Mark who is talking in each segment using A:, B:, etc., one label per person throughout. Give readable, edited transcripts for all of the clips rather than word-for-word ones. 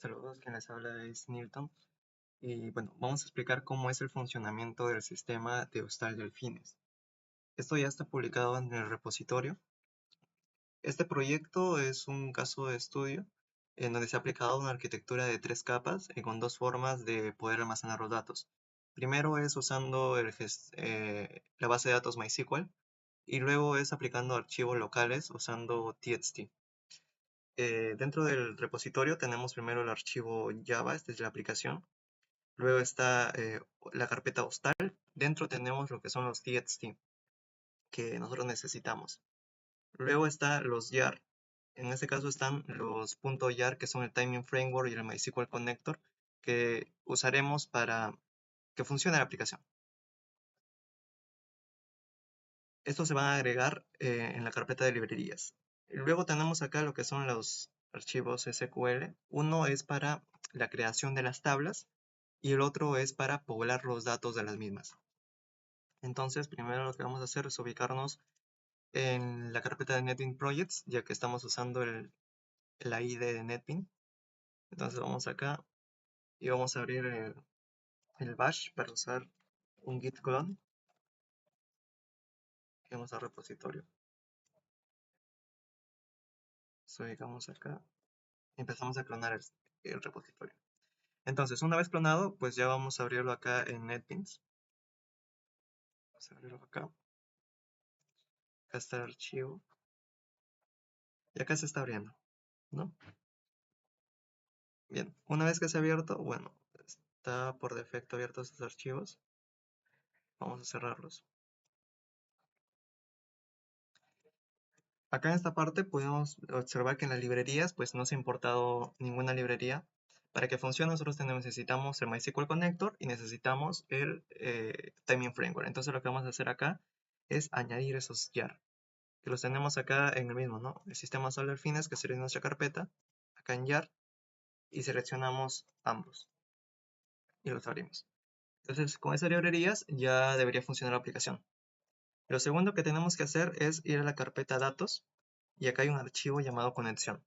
A: Saludos, quien les habla es Newton. Y bueno, vamos a explicar cómo es el funcionamiento del sistema de hostal delfines. Esto ya está publicado en el repositorio. Este proyecto es un caso de estudio en donde se ha aplicado una arquitectura de 3 capas con 2 formas de poder almacenar los datos. Primero es usando la base de datos MySQL y luego es aplicando archivos locales usando TXT. Dentro del repositorio tenemos primero el archivo Java, esta es la aplicación. Luego está la carpeta hostal. Dentro tenemos lo que son los TXT que nosotros necesitamos. Luego están los YAR. En este caso están los .jar que son el Timing Framework y el MySQL Connector que usaremos para que funcione la aplicación. Estos se van a agregar en la carpeta de librerías. Luego tenemos acá lo que son los archivos SQL. Uno es para la creación de las tablas y el otro es para poblar los datos de las mismas. Entonces, primero lo que vamos a hacer es ubicarnos en la carpeta de NetBeans Projects, ya que estamos usando la ID de NetBeans. Entonces vamos acá y vamos a abrir el bash para usar un git clone. Y vamos al repositorio. Nos ubicamos acá y empezamos a clonar el repositorio. Entonces, una vez clonado, pues ya vamos a abrirlo acá en NetBeans. Vamos a abrirlo acá. Acá está el archivo. Y acá se está abriendo, ¿no? Bien, una vez que se ha abierto, bueno, está por defecto abiertos estos archivos. Vamos a cerrarlos. Acá en esta parte podemos observar que en las librerías pues no se ha importado ninguna librería. Para que funcione nosotros necesitamos el MySQL Connector y necesitamos el Timing Framework. Entonces lo que vamos a hacer acá es añadir esos YAR, que los tenemos acá en el mismo, ¿no? El sistema hostal delfines, que sería nuestra carpeta, acá en YAR, y seleccionamos ambos y los abrimos. Entonces con esas librerías ya debería funcionar la aplicación. Lo segundo que tenemos que hacer es ir a la carpeta datos y acá hay un archivo llamado conexión.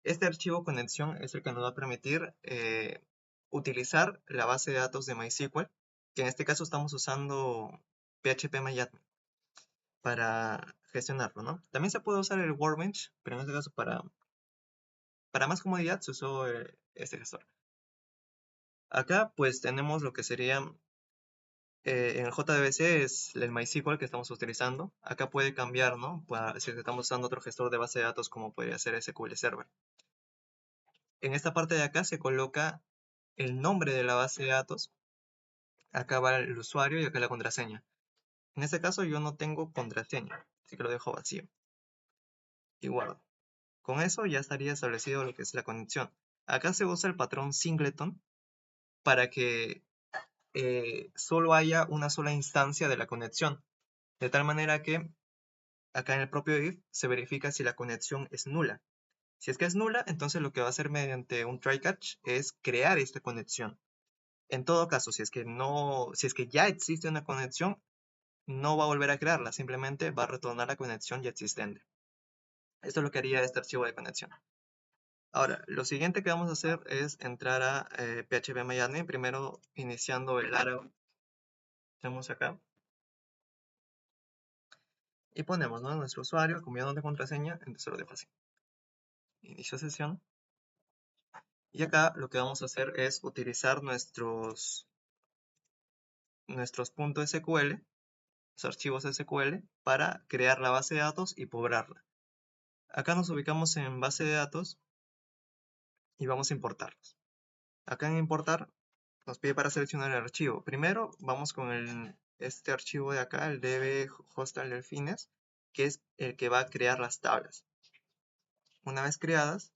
A: Este archivo conexión es el que nos va a permitir utilizar la base de datos de MySQL, que en este caso estamos usando PHP-MyAdmin para gestionarlo, ¿no? También se puede usar el Workbench, pero en este caso para más comodidad se usó este gestor. Acá pues tenemos lo que sería en el JDBC es el MySQL que estamos utilizando. Acá puede cambiar, ¿no? Si estamos usando otro gestor de base de datos como podría ser SQL Server. En esta parte de acá se coloca el nombre de la base de datos. Acá va el usuario y acá la contraseña. En este caso yo no tengo contraseña, así que lo dejo vacío. Y guardo. Con eso ya estaría establecido lo que es la conexión. Acá se usa el patrón singleton para que solo haya una sola instancia de la conexión. De tal manera que acá en el propio if se verifica si la conexión es nula. Si es que es nula, entonces lo que va a hacer mediante un try catch es crear esta conexión. En todo caso, si es que ya existe una conexión, no va a volver a crearla, simplemente va a retornar la conexión ya existente. Esto es lo que haría este archivo de conexión. Ahora, lo siguiente que vamos a hacer es entrar a PHP-MyAdmin, primero iniciando el arrow. Tenemos acá. Y ponemos, ¿no?, nuestro usuario, cambiando de contraseña, entonces lo dejo así. Inicio sesión. Y acá lo que vamos a hacer es utilizar nuestros .sql, los archivos SQL, para crear la base de datos y poblarla. Acá nos ubicamos en base de datos y vamos a importarlos. Acá en importar nos pide para seleccionar el archivo. Primero vamos con este archivo de acá, el db hostal delfines, que es el que va a crear las tablas. Una vez creadas,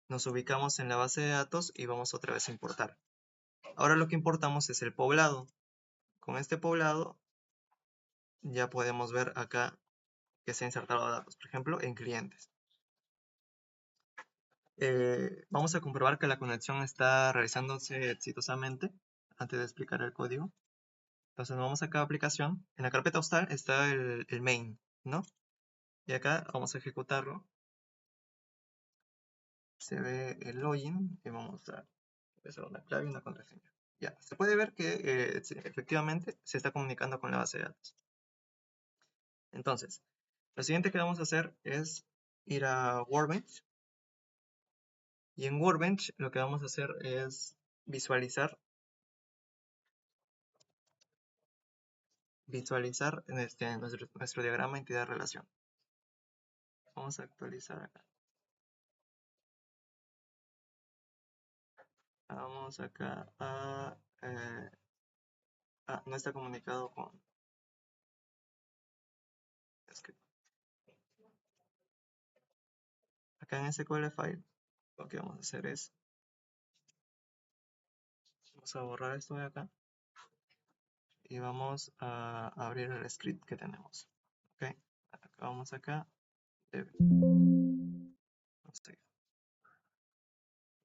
A: nos ubicamos en la base de datos y vamos otra vez a importar. Ahora lo que importamos es el poblado. Con este poblado ya podemos ver acá que se han insertado datos, por ejemplo, en clientes. Vamos a comprobar que la conexión está realizándose exitosamente antes de explicar el código. Entonces nos vamos acá a aplicación. En la carpeta hostal está el main, ¿no? Y acá vamos a ejecutarlo. Se ve el login y vamos a Puede ser una clave y una contraseña. Ya, se puede ver que efectivamente se está comunicando con la base de datos. Entonces, lo siguiente que vamos a hacer es ir a Workbench. Y en Workbench lo que vamos a hacer es visualizar nuestro diagrama entidad-relación. Vamos a actualizar acá. Vamos acá a... no está comunicado con script. Acá en SQL File lo que vamos a hacer es... Vamos a borrar esto de acá. Y vamos a abrir el script que tenemos. Ok, vamos acá.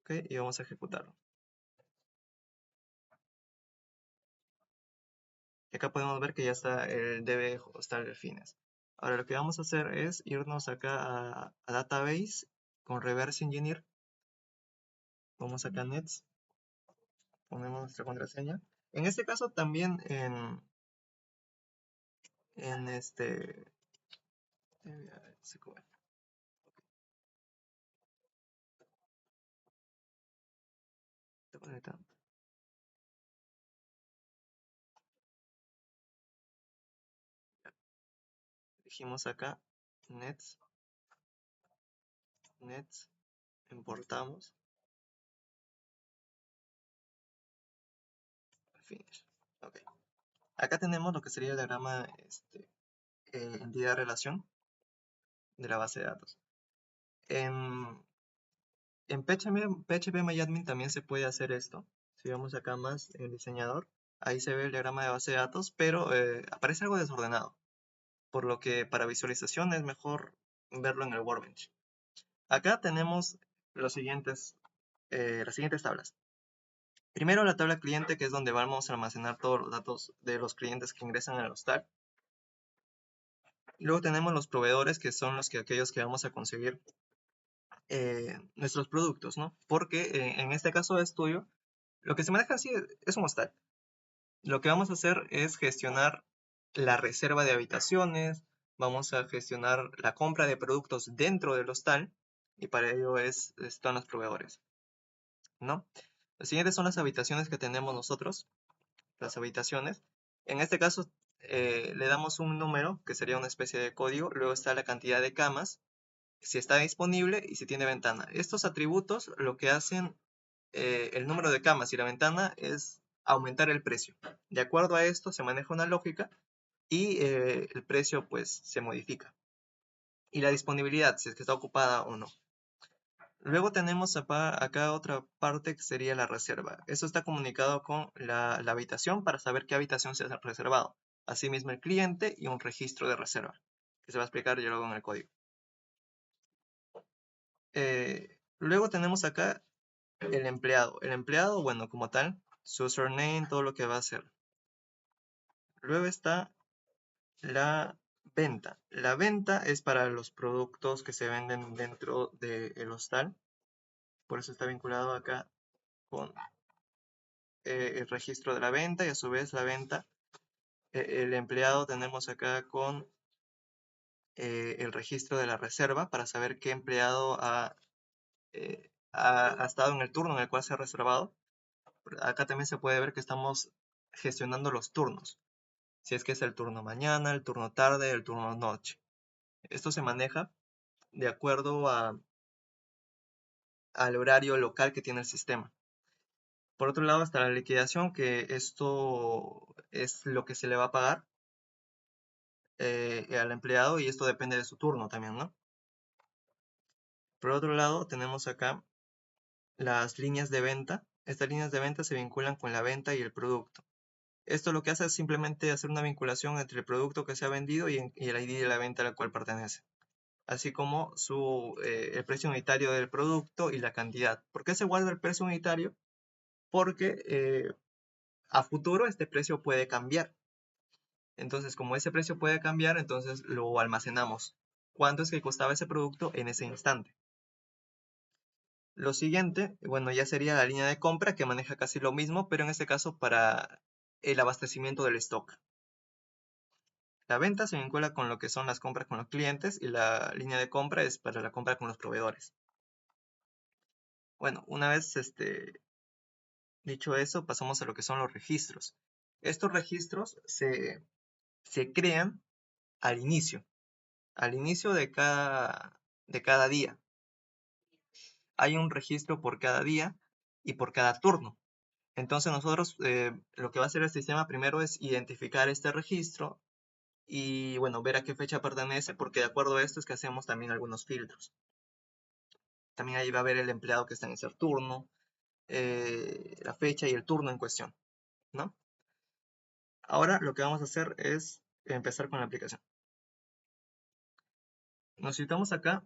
A: Ok, y vamos a ejecutarlo. Y acá podemos ver que ya está el db hostal fines. Ahora lo que vamos a hacer es irnos acá a Database con Reverse Engineer. Vamos acá a Nets. Ponemos nuestra contraseña. En este caso también en SQL. Dijimos acá Nets, importamos, finish. Okay. Acá tenemos lo que sería el diagrama entidad-relación de la base de datos. En PHP también se puede hacer esto. Si vamos acá más en el diseñador, ahí se ve el diagrama de base de datos, pero aparece algo desordenado. Por lo que para visualización es mejor verlo en el Workbench. Acá tenemos las siguientes tablas. Primero la tabla cliente, que es donde vamos a almacenar todos los datos de los clientes que ingresan al hostal. Luego tenemos los proveedores, que son aquellos que vamos a conseguir nuestros productos, ¿no? Porque en este caso de estudio, lo que se maneja así es un hostal. Lo que vamos a hacer es gestionar la reserva de habitaciones, vamos a gestionar la compra de productos dentro del hostal, y para ello están los proveedores, ¿no? Las siguientes son las habitaciones que tenemos nosotros, las habitaciones. En este caso, le damos un número, que sería una especie de código, luego está la cantidad de camas, si está disponible y si tiene ventana. Estos atributos lo que hacen el número de camas y la ventana es aumentar el precio. De acuerdo a esto se maneja una lógica y el precio pues se modifica. Y la disponibilidad, si es que está ocupada o no. Luego tenemos acá otra parte que sería la reserva. Eso está comunicado con la habitación para saber qué habitación se ha reservado. Asimismo el cliente y un registro de reserva, que se va a explicar yo luego en el código. Luego tenemos acá el empleado. El empleado, bueno, como tal, su username, todo lo que va a hacer. Luego está la venta. La venta es para los productos que se venden dentro del hostal. Por eso está vinculado acá con el registro de la venta y a su vez la venta. El empleado tenemos acá con el registro de la reserva para saber qué empleado ha estado en el turno en el cual se ha reservado. Acá también se puede ver que estamos gestionando los turnos. Si es que es el turno mañana, el turno tarde, el turno noche. Esto se maneja de acuerdo al horario local que tiene el sistema. Por otro lado está la liquidación, que esto es lo que se le va a pagar al empleado y esto depende de su turno también, ¿no? Por otro lado tenemos acá las líneas de venta. Estas líneas de venta se vinculan con la venta y el producto. Esto lo que hace es simplemente hacer una vinculación entre el producto que se ha vendido y el ID de la venta a la cual pertenece, así como el precio unitario del producto y la cantidad. ¿Por qué se guarda el precio unitario? Porque a futuro este precio puede cambiar. Entonces, como ese precio puede cambiar, entonces lo almacenamos. ¿Cuánto es que costaba ese producto en ese instante? Lo siguiente, bueno, ya sería la línea de compra que maneja casi lo mismo, pero en este caso para el abastecimiento del stock. La venta se vincula con lo que son las compras con los clientes y la línea de compra es para la compra con los proveedores. Bueno, una vez dicho eso, pasamos a lo que son los registros. Estos registros se crean al inicio de cada día. Hay un registro por cada día y por cada turno. Entonces nosotros lo que va a hacer el sistema primero es identificar este registro y bueno, ver a qué fecha pertenece, porque de acuerdo a esto es que hacemos también algunos filtros. También ahí va a ver el empleado que está en ese turno, la fecha y el turno en cuestión, ¿no? Ahora lo que vamos a hacer es empezar con la aplicación. Nos citamos acá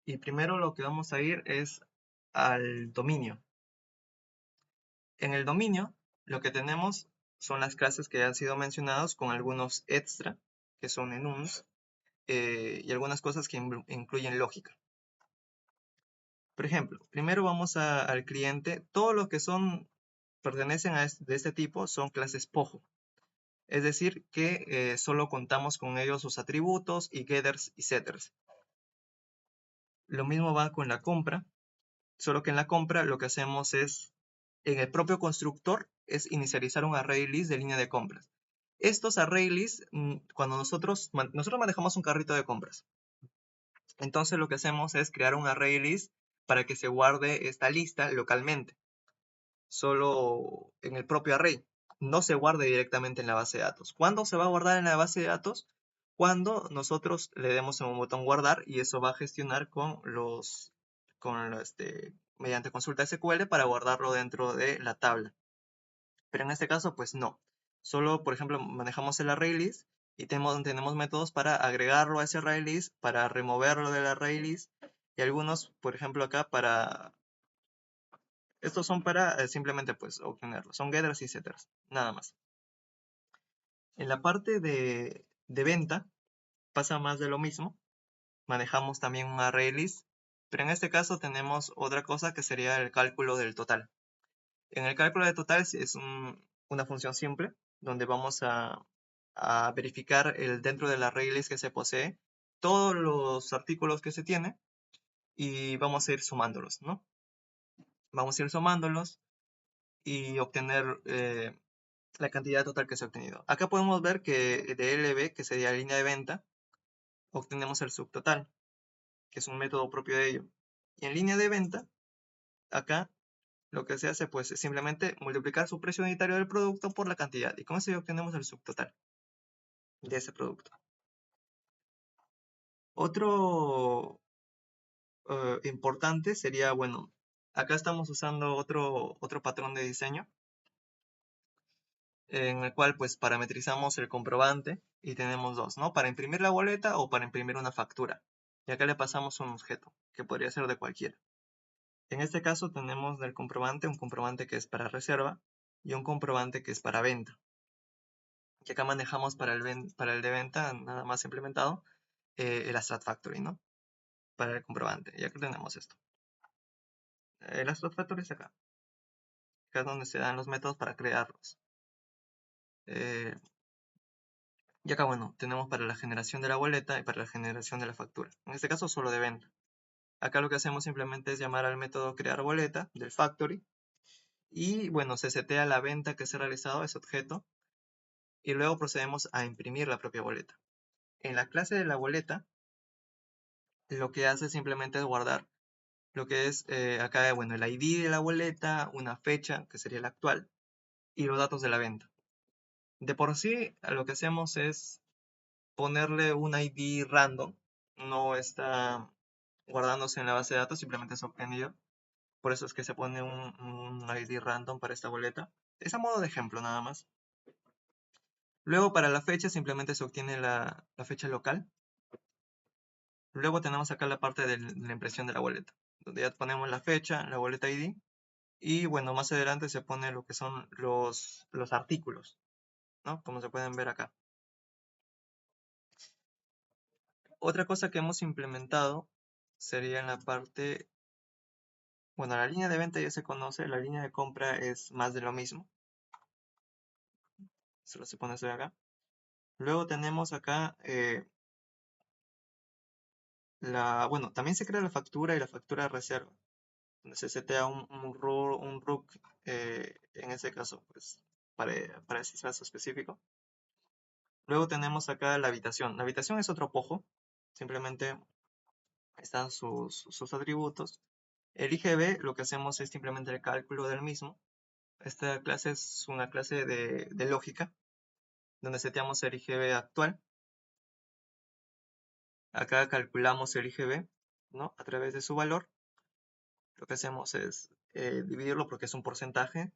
A: y primero lo que vamos a ir es al dominio. En el dominio lo que tenemos son las clases que han sido mencionados con algunos extra que son enums y algunas cosas que incluyen lógica. Por ejemplo, primero vamos al cliente. Todo lo que pertenecen de este tipo son clases POJO. Es decir, que solo contamos con ellos sus atributos y getters y setters. Lo mismo va con la compra, solo que en la compra lo que hacemos es, en el propio constructor, es inicializar un array list de línea de compras. Estos array lists, cuando nosotros manejamos un carrito de compras, entonces lo que hacemos es crear un array list para que se guarde esta lista localmente, solo en el propio array. No se guarde directamente en la base de datos. ¿Cuándo se va a guardar en la base de datos? Cuando nosotros le demos en un botón guardar y eso va a gestionar mediante consulta SQL para guardarlo dentro de la tabla. Pero en este caso, pues no. Solo, por ejemplo, manejamos el array list y tenemos métodos para agregarlo a ese array list, para removerlo del array list y algunos, por ejemplo, acá estos son para simplemente pues obtenerlo. Son getters y setters, nada más. En la parte de venta pasa más de lo mismo. Manejamos también un array list, pero en este caso tenemos otra cosa que sería el cálculo del total. En el cálculo de total es una función simple donde vamos a verificar dentro del array list que se posee todos los artículos que se tiene y vamos a ir sumándolos, ¿no? Vamos a ir sumándolos y obtener la cantidad total que se ha obtenido. Acá podemos ver que de LB, que sería la línea de venta, obtenemos el subtotal, que es un método propio de ello. Y en línea de venta, acá lo que se hace pues es simplemente multiplicar su precio unitario del producto por la cantidad y con eso ya obtenemos el subtotal de ese producto. Otro importante sería, bueno, acá estamos usando otro patrón de diseño en el cual pues parametrizamos el comprobante y tenemos dos, ¿no? Para imprimir la boleta o para imprimir una factura. Y acá le pasamos un objeto, que podría ser de cualquiera. En este caso tenemos del comprobante un comprobante que es para reserva y un comprobante que es para venta. Y acá manejamos para el de venta, nada más implementado, el Abstract Factory, ¿no? Para el comprobante. Y acá tenemos esto. El Abstract Factory es acá. Acá es donde se dan los métodos para crearlos. Eh, y acá, bueno, tenemos para la generación de la boleta y para la generación de la factura. En este caso, solo de venta. Acá lo que hacemos simplemente es llamar al método crear boleta del factory. Y bueno, se setea la venta que se ha realizado, ese objeto. Y luego procedemos a imprimir la propia boleta. En la clase de la boleta, lo que hace simplemente es guardar lo que es acá, bueno, el ID de la boleta, una fecha, que sería la actual, y los datos de la venta. De por sí, lo que hacemos es ponerle un ID random, no está guardándose en la base de datos, simplemente es obtenido. Por eso es que se pone un ID random para esta boleta. Es a modo de ejemplo nada más. Luego para la fecha simplemente se obtiene la fecha local. Luego tenemos acá la parte de la impresión de la boleta, donde ya ponemos la fecha, la boleta ID. Y bueno, más adelante se pone lo que son los artículos, ¿no? Como se pueden ver acá. Otra cosa que hemos implementado sería en la parte Bueno, la línea de venta ya se conoce, la línea de compra es más de lo mismo. Solo se pone esto de acá. Luego tenemos acá bueno, también se crea la factura y la factura de reserva, donde se setea un RUC, en ese caso, pues, para ese caso específico. Luego tenemos acá la habitación. La habitación es otro pojo, simplemente están sus atributos. El IGB lo que hacemos es simplemente el cálculo del mismo. Esta clase es una clase de lógica, donde seteamos el IGB actual. Acá calculamos el IGB, ¿no? A través de su valor. Lo que hacemos es dividirlo porque es un porcentaje.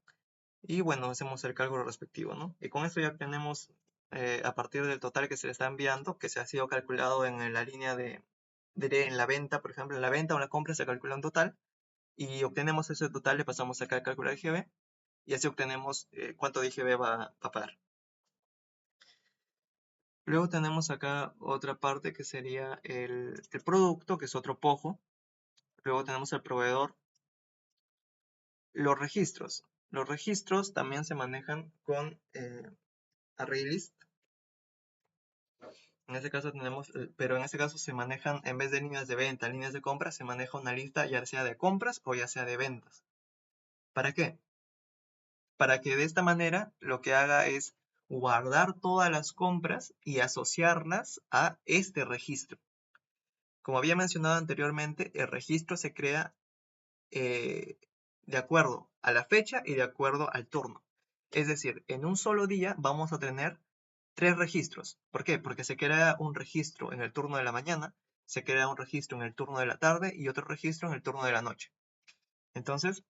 A: Y bueno, hacemos el cálculo respectivo, ¿no? Y con esto ya tenemos, a partir del total que se le está enviando, que se ha sido calculado en la línea en la venta, por ejemplo, en la venta o en la compra se calcula un total. Y obtenemos ese total, le pasamos acá al cálculo de IGB. Y así obtenemos cuánto de IGB va a pagar. Luego tenemos acá otra parte que sería el producto, que es otro pojo. Luego tenemos el proveedor. Los registros. Los registros también se manejan con ArrayList. En este caso tenemos, pero en este caso se manejan, en vez de líneas de venta, líneas de compra, se maneja una lista ya sea de compras o ya sea de ventas. ¿Para qué? Para que de esta manera lo que haga es guardar todas las compras y asociarlas a este registro. Como había mencionado anteriormente, el registro se crea de acuerdo a la fecha y de acuerdo al turno. Es decir, en un solo día vamos a tener 3 registros. ¿Por qué? Porque se crea un registro en el turno de la mañana, se crea un registro en el turno de la tarde y otro registro en el turno de la noche. Entonces,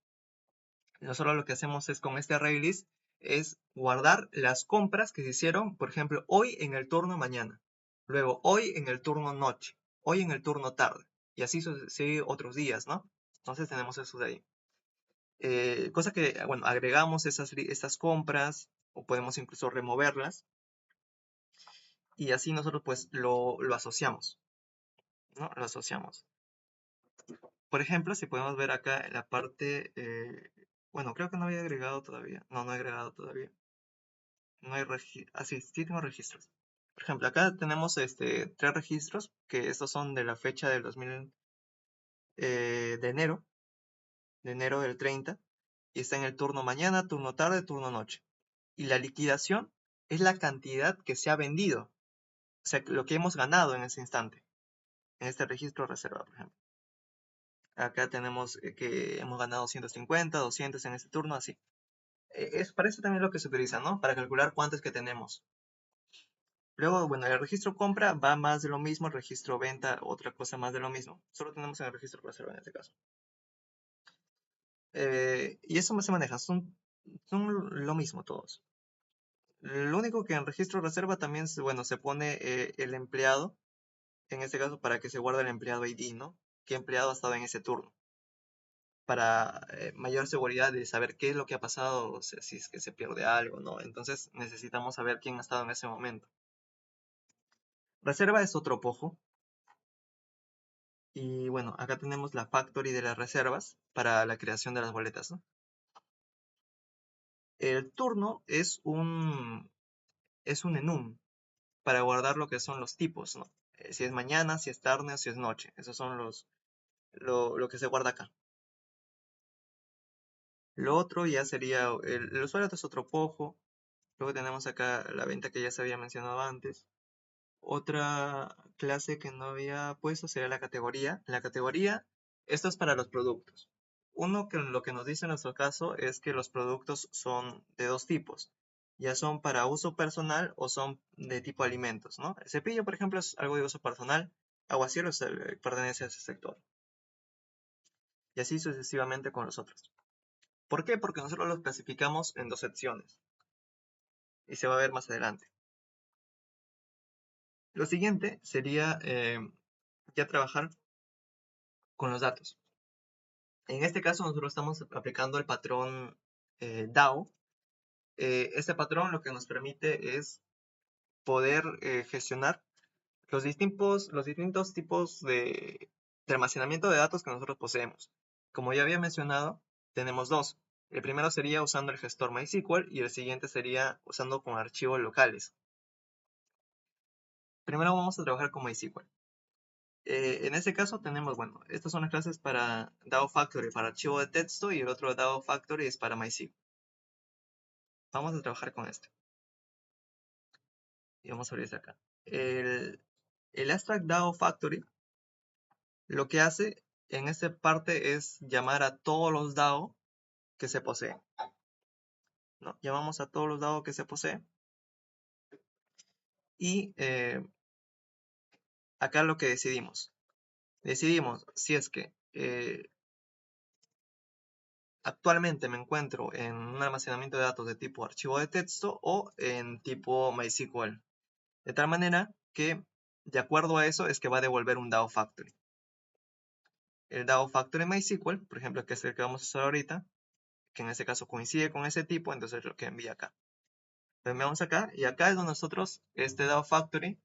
A: nosotros lo que hacemos es con este array list es guardar las compras que se hicieron, por ejemplo, hoy en el turno mañana, luego hoy en el turno noche, hoy en el turno tarde, y así sucede otros días, ¿no? Entonces tenemos eso de ahí. Cosa que, bueno, agregamos estas compras o podemos incluso removerlas y así nosotros pues lo asociamos, ¿no? Lo asociamos. Por ejemplo, si podemos ver acá en la parte, bueno, creo que no había agregado todavía. No, no he agregado todavía. No hay sí tengo registros. Por ejemplo, acá tenemos 3 registros, que estos son de la fecha del 2000, de enero del 30, y está en el turno mañana, turno tarde, turno noche. Y la liquidación es la cantidad que se ha vendido, o sea, lo que hemos ganado en ese instante, en este registro de reserva, por ejemplo. Acá tenemos que hemos ganado 150, 200 en este turno, así. Es para eso también lo que se utiliza, ¿no? Para calcular cuánto es que tenemos. Luego, bueno, el registro compra va más de lo mismo, el registro venta otra cosa más de lo mismo. Solo tenemos en el registro reserva en este caso. Y eso se maneja, son lo mismo todos. Lo único que en registro reserva también, bueno, se pone el empleado, en este caso para que se guarde el empleado ID, ¿no? ¿Qué empleado ha estado en ese turno? Para mayor seguridad de saber qué es lo que ha pasado, o sea, si es que se pierde algo, ¿no? Entonces necesitamos saber quién ha estado en ese momento. Reserva es otro pojo. Y bueno, acá tenemos la factory de las reservas para la creación de las boletas, ¿no? El turno es un enum para guardar lo que son los tipos, ¿no? Si es mañana, si es tarde o si es noche. Esos son lo que se guarda acá. Lo otro ya sería, el usuario es otro pojo. Luego tenemos acá la venta que ya se había mencionado antes. Otra clase que no había puesto sería la categoría. La categoría, esto es para los productos. Lo que nos dice en nuestro caso es que los productos son de dos tipos. Ya son para uso personal o son de tipo alimentos, ¿no? El cepillo, por ejemplo, es algo de uso personal. Aguacero pertenece a ese sector. Y así sucesivamente con los otros. ¿Por qué? Porque nosotros los clasificamos en dos secciones. Y se va a ver más adelante. Lo siguiente sería ya trabajar con los datos. En este caso nosotros estamos aplicando el patrón DAO. Este patrón lo que nos permite es poder gestionar los distintos tipos de almacenamiento de datos que nosotros poseemos. Como ya había mencionado, tenemos dos. El primero sería usando el gestor MySQL y el siguiente sería usando con archivos locales. Primero vamos a trabajar con MySQL. En este caso tenemos, bueno, estas son las clases para DAO Factory para archivo de texto y el otro DAO Factory es para MySQL. Vamos a trabajar con este. Y vamos a abrir acá. El Abstract DAO Factory lo que hace en esta parte es llamar a todos los DAO que se poseen, ¿no? Llamamos a todos los DAO que se poseen y acá lo que decidimos. Decidimos si es que actualmente me encuentro en un almacenamiento de datos de tipo archivo de texto o en tipo MySQL. De tal manera que, de acuerdo a eso, es que va a devolver un DAO Factory. El DAO Factory MySQL, por ejemplo, que es el que vamos a usar ahorita, que en este caso coincide con ese tipo, entonces es lo que envía acá. Lo enviamos acá y acá es donde nosotros, este DAO Factory,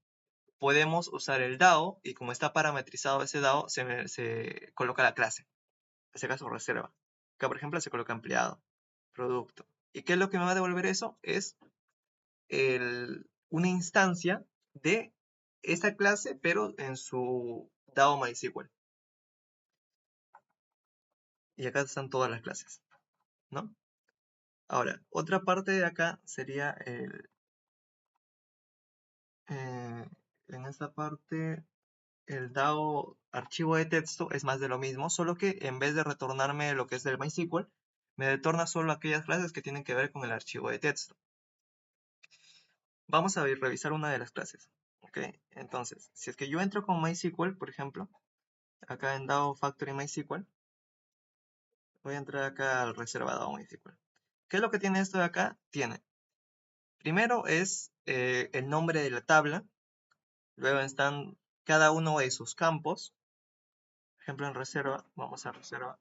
A: podemos usar el DAO y como está parametrizado ese DAO, se coloca la clase. En este caso, reserva. Acá, por ejemplo, se coloca empleado, producto. ¿Y qué es lo que me va a devolver eso? Es una instancia de esa clase, pero en su DAO MySQL. Y acá están todas las clases, ¿no? Ahora, otra parte de acá sería en esta parte, el DAO archivo de texto es más de lo mismo, solo que en vez de retornarme lo que es del MySQL, me retorna solo aquellas clases que tienen que ver con el archivo de texto. Vamos a revisar una de las clases. ¿Ok? Entonces, si es que yo entro con MySQL, por ejemplo, acá en DAO Factory MySQL, voy a entrar acá al reservado MySQL. ¿Qué es lo que tiene esto de acá? Tiene, primero es el nombre de la tabla, luego están cada uno de sus campos. Por ejemplo, en reserva, vamos a reserva.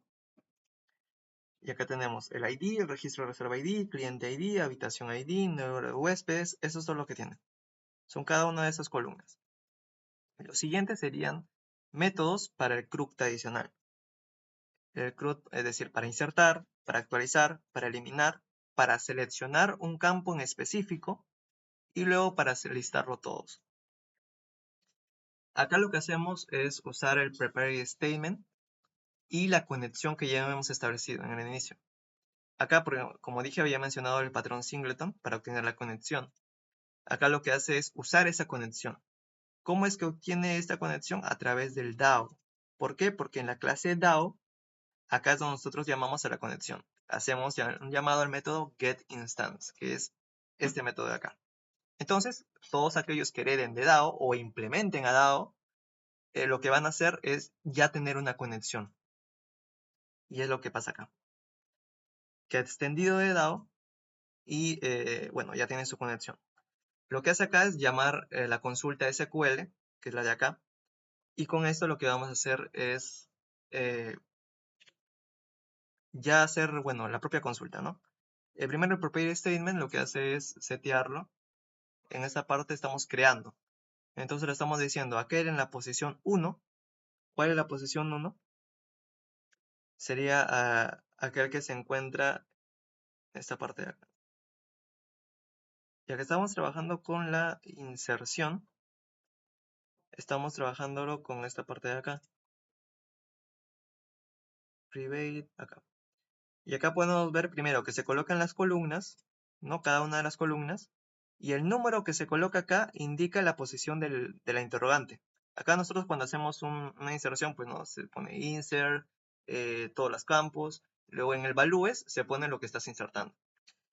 A: Y acá tenemos el ID, el registro de reserva ID, cliente ID, habitación ID, número de huéspedes. Eso es todo lo que tiene. Son cada una de esas columnas. Los siguientes serían métodos para el CRUD tradicional. El CRUD, es decir, para insertar, para actualizar, para eliminar, para seleccionar un campo en específico y luego para listarlo todos. Acá lo que hacemos es usar el prepare statement y la conexión que ya hemos establecido en el inicio. Acá, como dije, había mencionado el patrón singleton para obtener la conexión. Acá lo que hace es usar esa conexión. ¿Cómo es que obtiene esta conexión? A través del DAO. ¿Por qué? Porque en la clase DAO, acá es donde nosotros llamamos a la conexión. Hacemos un llamado al método getInstance, que es este método de acá. Entonces, todos aquellos que hereden de DAO o implementen a DAO, lo que van a hacer es ya tener una conexión. Y es lo que pasa acá. Que ha extendido de DAO y bueno, ya tiene su conexión. Lo que hace acá es llamar la consulta SQL, que es la de acá, y con esto lo que vamos a hacer es ya hacer, bueno, la propia consulta, ¿no? Primero el property statement lo que hace es setearlo. En esta parte estamos creando. Entonces le estamos diciendo aquel en la posición 1. ¿Cuál es la posición 1? Sería aquel que se encuentra en esta parte de acá. Ya que estamos trabajando con la inserción, estamos trabajándolo con esta parte de acá. Private, acá. Y acá podemos ver primero que se colocan las columnas, ¿no? Cada una de las columnas. Y el número que se coloca acá indica la posición de la interrogante. Acá nosotros cuando hacemos una inserción, pues no, se pone insert, todos los campos. Luego en el values se pone lo que estás insertando.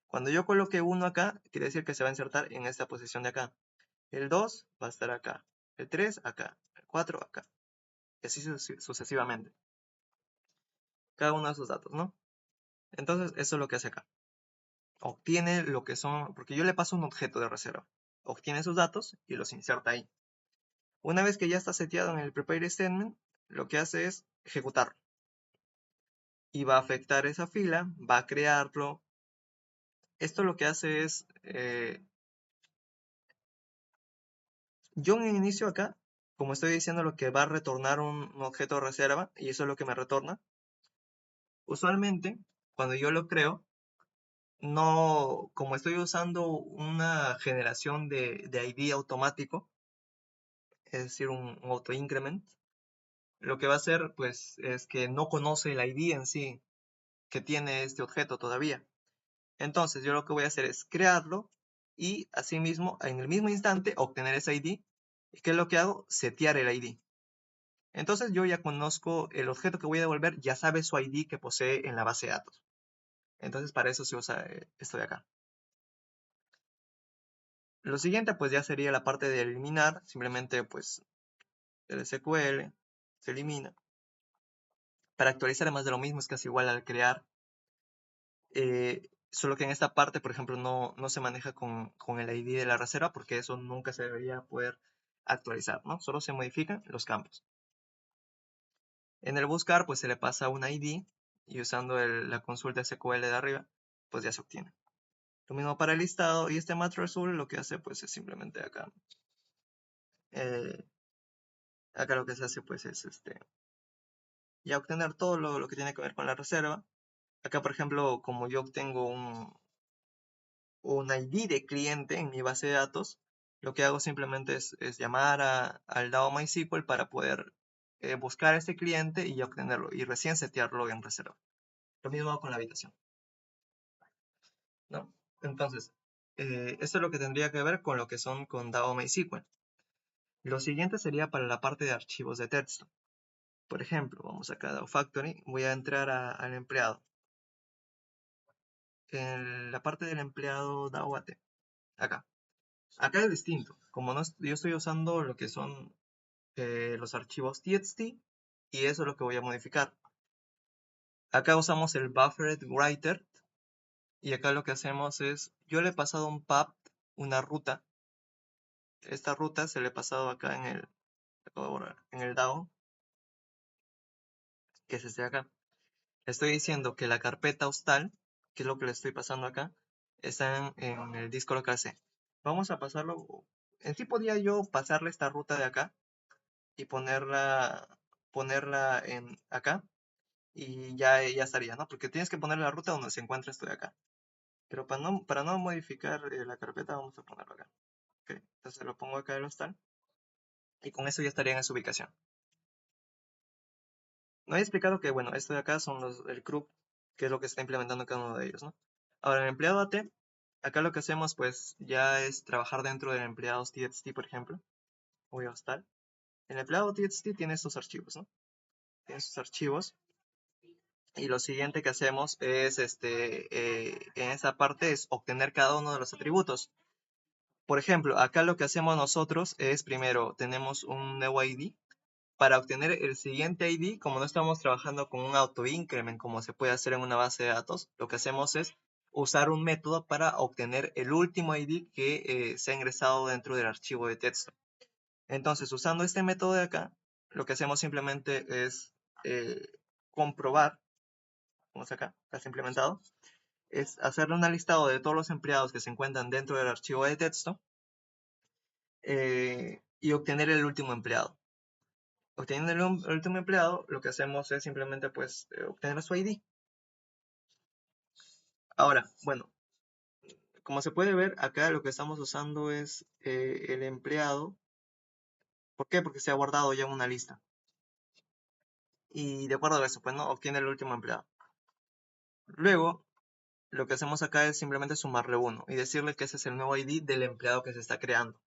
A: Cuando yo coloque 1 acá, quiere decir que se va a insertar en esta posición de acá. El 2 va a estar acá. El 3 acá. El 4 acá. Y así sucesivamente. Cada uno de esos datos, ¿no? Entonces, eso es lo que hace acá. Obtiene lo que son, porque yo le paso un objeto de reserva. Obtiene sus datos y los inserta ahí. Una vez que ya está seteado en el prepare statement, lo que hace es ejecutarlo. Y va a afectar esa fila, va a crearlo. Esto lo que hace es, yo en el inicio acá, como estoy diciendo, lo que va a retornar un objeto de reserva, y eso es lo que me retorna. Usualmente, cuando yo lo creo, no, como estoy usando una generación de ID automático, es decir, un auto increment, lo que va a hacer, pues, es que no conoce el ID en sí que tiene este objeto todavía. Entonces, yo lo que voy a hacer es crearlo y asimismo, en el mismo instante, obtener ese ID. ¿Y qué es lo que hago? Setear el ID. Entonces, yo ya conozco el objeto que voy a devolver, ya sabe su ID que posee en la base de datos. Entonces, para eso se usa esto de acá. Lo siguiente, pues ya sería la parte de eliminar. Simplemente, pues, el SQL se elimina. Para actualizar, más de lo mismo, es casi igual al crear. Solo que en esta parte, por ejemplo, no se maneja con el ID de la reserva porque eso nunca se debería poder actualizar, ¿no? Solo se modifican los campos. En el buscar, pues se le pasa un ID y usando la consulta SQL de arriba, pues ya se obtiene. Lo mismo para el listado y este match result lo que hace pues es simplemente acá. Acá lo que se hace pues es ya obtener todo lo que tiene que ver con la reserva. Acá, por ejemplo, como yo obtengo un ID de cliente en mi base de datos, lo que hago simplemente es llamar al DAO MySQL para poder buscar a este cliente y obtenerlo y recién setearlo en reserva. Lo mismo hago con la habitación, ¿no? Entonces, esto es lo que tendría que ver con lo que son con DAO MySQL. Lo siguiente sería para la parte de archivos de texto. Por ejemplo, vamos acá a DAO Factory, voy a entrar al empleado. En la parte del empleado DAO AT, acá. Acá es distinto. Como no, yo estoy usando lo que son los archivos txt y eso es lo que voy a modificar. Acá usamos el buffered writer y acá lo que hacemos es, yo le he pasado un pub, una ruta. Esta ruta se le he pasado acá en el DAO, que es este de acá. Le estoy diciendo que la carpeta hostal, que es lo que le estoy pasando acá, está en el disco local C. Vamos a pasarlo. En sí podía yo pasarle esta ruta de acá y ponerla en acá y ya estaría, ¿no? Porque tienes que poner la ruta donde se encuentra esto de acá. Pero para no modificar la carpeta, vamos a ponerlo acá. ¿Ok? Entonces lo pongo acá en hostal y con eso ya estaría en su ubicación. No he explicado que, bueno, esto de acá son el CRUD, que es lo que está implementando cada uno de ellos, ¿no? Ahora, el empleado AT, acá lo que hacemos, pues, ya es trabajar dentro del empleado TXT, por ejemplo. Voy a hostal. El empleado TXT tiene estos archivos, ¿no? Tiene estos archivos. Y lo siguiente que hacemos es, en esa parte es obtener cada uno de los atributos. Por ejemplo, acá lo que hacemos nosotros es, primero, tenemos un nuevo ID. Para obtener el siguiente ID, como no estamos trabajando con un auto increment como se puede hacer en una base de datos, lo que hacemos es usar un método para obtener el último ID que se ha ingresado dentro del archivo de texto. Entonces, usando este método de acá, lo que hacemos simplemente es comprobar, como es acá, está implementado, es hacerle un listado de todos los empleados que se encuentran dentro del archivo de texto y obtener el último empleado. Obteniendo el último empleado, lo que hacemos es simplemente pues obtener su ID. Ahora, bueno, como se puede ver, acá lo que estamos usando es el empleado. ¿Por qué? Porque se ha guardado ya una lista. Y de acuerdo a eso, pues no obtiene el último empleado. Luego, lo que hacemos acá es simplemente sumarle uno y decirle que ese es el nuevo ID del empleado que se está creando.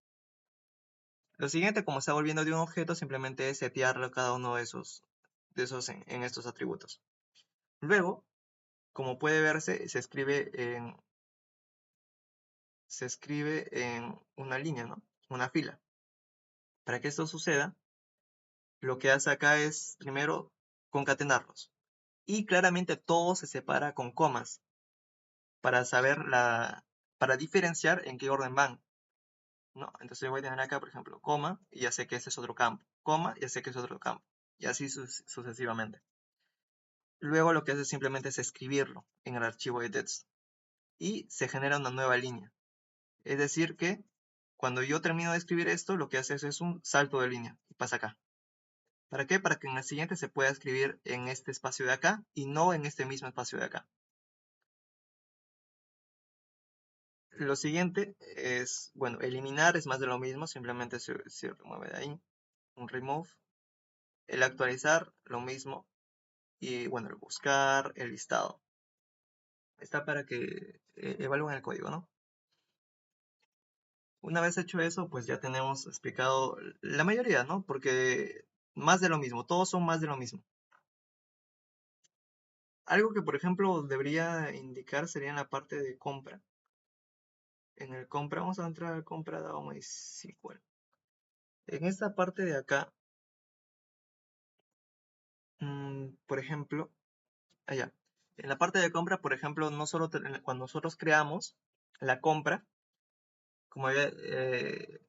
A: Lo siguiente, como está volviendo de un objeto, simplemente es setearlo cada uno de esos en estos atributos. Luego, como puede verse, se escribe en una línea, ¿no? Una fila. Para que esto suceda, lo que hace acá es primero concatenarlos. Y claramente todo se separa con comas para para diferenciar en qué orden van, ¿no? Entonces yo voy a tener acá, por ejemplo, coma, y ya sé que ese es otro campo, coma, ya sé que es otro campo, y así sucesivamente. Luego lo que hace simplemente es escribirlo en el archivo de texto y se genera una nueva línea. Es decir que cuando yo termino de escribir esto, lo que hace es un salto de línea y pasa acá. ¿Para qué? Para que en el siguiente se pueda escribir en este espacio de acá y no en este mismo espacio de acá. Lo siguiente es, bueno, eliminar es más de lo mismo, simplemente se remueve de ahí, un remove. El actualizar, lo mismo. Y bueno, el buscar, el listado. Está para que evalúen el código, ¿no? Una vez hecho eso, pues ya tenemos explicado la mayoría, ¿no? Porque más de lo mismo, todos son más de lo mismo. Algo que, por ejemplo, debería indicar sería en la parte de compra. En el compra, vamos a entrar al compra de MySQL. En esta parte de acá, por ejemplo, allá. En la parte de compra, por ejemplo, no solo cuando nosotros creamos la compra, como el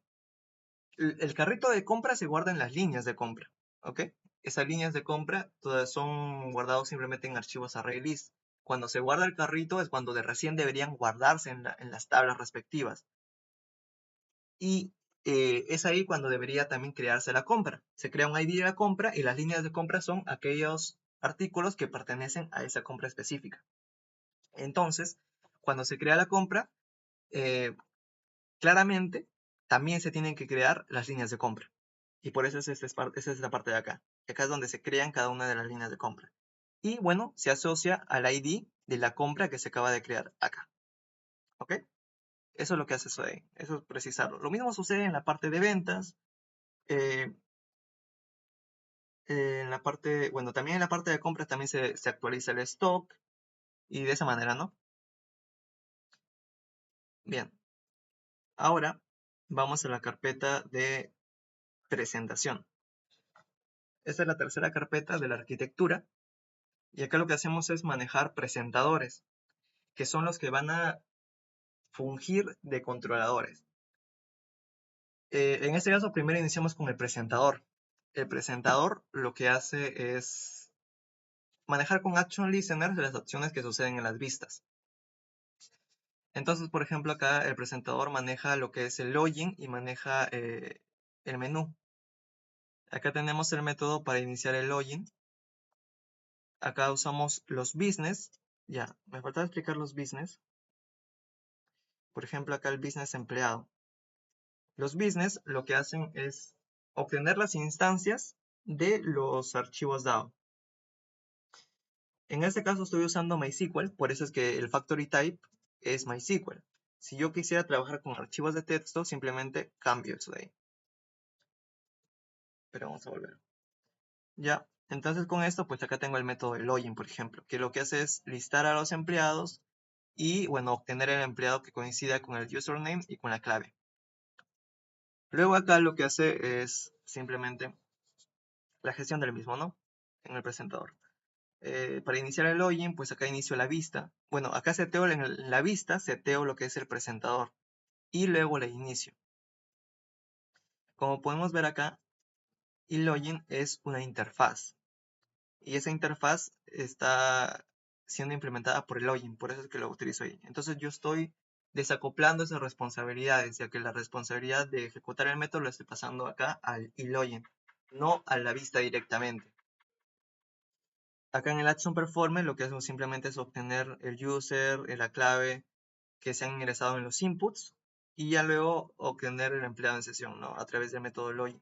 A: carrito de compra se guarda en las líneas de compra, ¿ok? Esas líneas de compra todas son guardados simplemente en archivos array list. Cuando se guarda el carrito es cuando de recién deberían guardarse en las tablas respectivas. Y es ahí cuando debería también crearse la compra. Se crea un ID de la compra y las líneas de compra son aquellos artículos que pertenecen a esa compra específica. Entonces, cuando se crea la compra, eh, claramente también se tienen que crear las líneas de compra. Y por eso es esta parte de acá. Acá es donde se crean cada una de las líneas de compra. Y bueno, se asocia al ID de la compra que se acaba de crear acá. ¿Ok? Eso es lo que hace eso ahí. Eso es precisarlo. Lo mismo sucede en la parte de ventas. eh, en la parte, bueno, también en la parte de compras también se actualiza el stock. Y de esa manera, ¿no? Bien. Ahora vamos a la carpeta de presentación. Esta es la tercera carpeta de la arquitectura. Y acá lo que hacemos es manejar presentadores, que son los que van a fungir de controladores. En este caso, primero iniciamos con el presentador. El presentador lo que hace es manejar con Action Listener las acciones que suceden en las vistas. Entonces, por ejemplo, acá el presentador maneja lo que es el login y maneja el menú. Acá tenemos el método para iniciar el login. Acá usamos los business. Ya, me faltaba explicar los business. Por ejemplo, acá el business empleado. Los business lo que hacen es obtener las instancias de los archivos DAO. En este caso estoy usando MySQL, por eso es que el factory type es MySQL. Si yo quisiera trabajar con archivos de texto, simplemente cambio eso de ahí. Pero vamos a volver. Ya, entonces con esto, pues acá tengo el método de login, por ejemplo, que lo que hace es listar a los empleados y, bueno, obtener el empleado que coincida con el username y con la clave. Luego acá lo que hace es simplemente la gestión del mismo, ¿no? En el presentador. Para iniciar el login, pues acá inicio la vista. Bueno, acá seteo en la vista, seteo lo que es el presentador y luego la inicio. Como podemos ver acá, eLogin es una interfaz y esa interfaz está siendo implementada por el login, por eso es que lo utilizo ahí. Entonces yo estoy desacoplando esas responsabilidades, ya que la responsabilidad de ejecutar el método lo estoy pasando acá al eLogin, no a la vista directamente. Acá en el Action Performer lo que hacemos simplemente es obtener el user, la clave que se han ingresado en los inputs y ya luego obtener el empleado en sesión, ¿no? A través del método login